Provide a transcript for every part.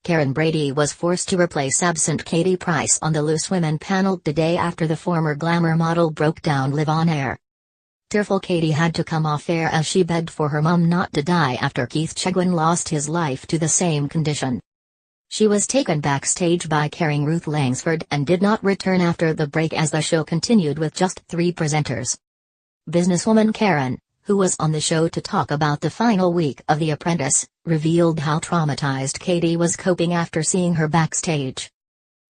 Karren Brady was forced to replace absent Katie Price on the Loose Women panel today after the former glamour model broke down live on air. Tearful Katie had to come off air as she begged for her mum not to die after Keith Chegwin lost his life to the same condition. She was taken backstage by caring Ruth Langsford and did not return after the break as the show continued with just 3 presenters. Businesswoman Karren, who was on the show to talk about the final week of The Apprentice, revealed how traumatized Katie was coping after seeing her backstage.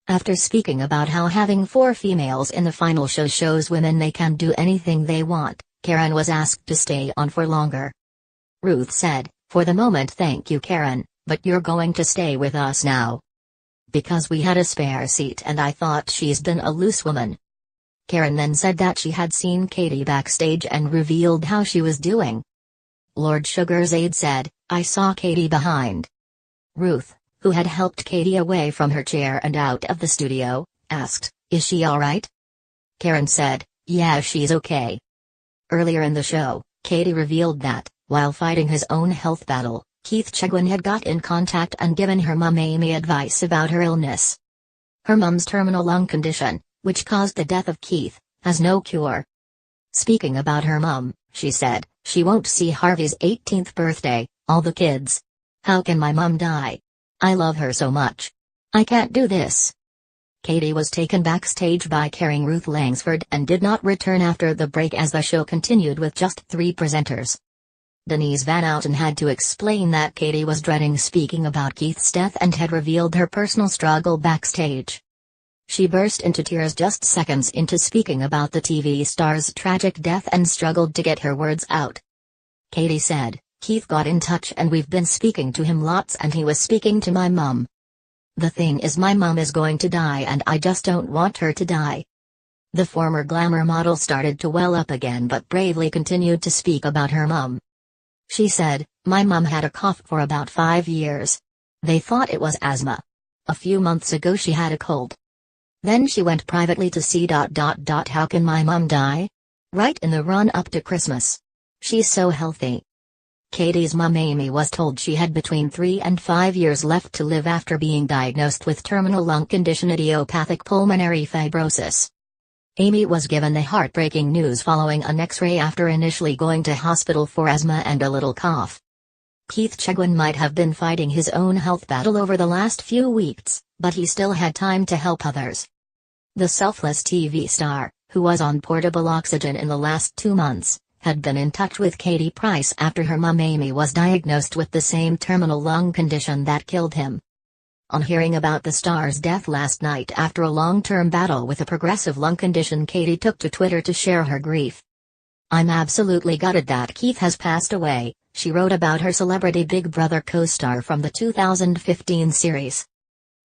After speaking about how having 4 females in the final show shows women they can do anything they want, Karren was asked to stay on for longer. Ruth said, "For the moment thank you Karren, but you're going to stay with us now. Because we had a spare seat and I thought she's been a loose woman." Karren then said that she had seen Katie backstage and revealed how she was doing. Lord Sugar's aide said, "I saw Katie behind." Ruth, who had helped Katie away from her chair and out of the studio, asked, "Is she alright?" Karren said, "Yeah, she's okay." Earlier in the show, Katie revealed that, while fighting his own health battle, Keith Chegwin had got in contact and given her mum Amy advice about her illness. Her mum's terminal lung condition, which caused the death of Keith, has no cure. Speaking about her mum, she said, "She won't see Harvey's 18th birthday, all the kids. How can my mum die? I love her so much. I can't do this." Katie was taken backstage by caring Ruth Langsford and did not return after the break as the show continued with just 3 presenters. Denise Van Outen had to explain that Katie was dreading speaking about Keith's death and had revealed her personal struggle backstage. She burst into tears just seconds into speaking about the TV star's tragic death and struggled to get her words out. Katie said, "Keith got in touch and we've been speaking to him lots and he was speaking to my mum. The thing is my mum is going to die and I just don't want her to die." The former glamour model started to well up again but bravely continued to speak about her mum. She said, "My mum had a cough for about 5 years. They thought it was asthma. A few months ago she had a cold. Then she went privately to see ... How can my mum die? Right in the run-up to Christmas. She's so healthy." Katie's mum Amy was told she had between 3 and 5 years left to live after being diagnosed with terminal lung condition idiopathic pulmonary fibrosis. Amy was given the heartbreaking news following an X-ray after initially going to hospital for asthma and a little cough. Keith Chegwin might have been fighting his own health battle over the last few weeks, but he still had time to help others. The selfless TV star, who was on portable oxygen in the last 2 months, had been in touch with Katie Price after her mum Amy was diagnosed with the same terminal lung condition that killed him. On hearing about the star's death last night after a long-term battle with a progressive lung condition, Katie took to Twitter to share her grief. "I'm absolutely gutted that Keith has passed away," she wrote about her Celebrity Big Brother co-star from the 2015 series.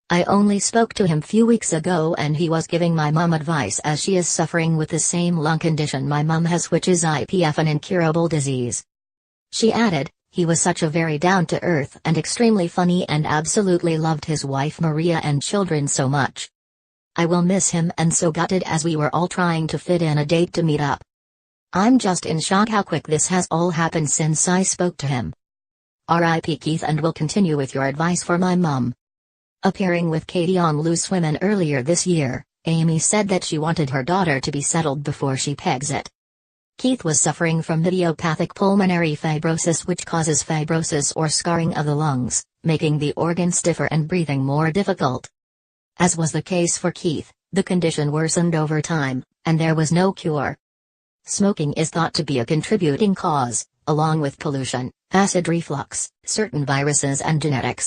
"I only spoke to him few weeks ago and he was giving my mum advice as she is suffering with the same lung condition my mum has, which is IPF, an incurable disease." She added, "He was such a very down-to-earth and extremely funny and absolutely loved his wife Maria and children so much. I will miss him and so gutted as we were all trying to fit in a date to meet up. I'm just in shock how quick this has all happened since I spoke to him. R.I.P. Keith, and will continue with your advice for my mum." Appearing with Katie on Loose Women earlier this year, Amy said that she wanted her daughter to be settled before she pegs it. Keith was suffering from idiopathic pulmonary fibrosis, which causes fibrosis or scarring of the lungs, making the organ stiffer and breathing more difficult. As was the case for Keith, the condition worsened over time, and there was no cure. Smoking is thought to be a contributing cause, along with pollution, acid reflux, certain viruses and genetics.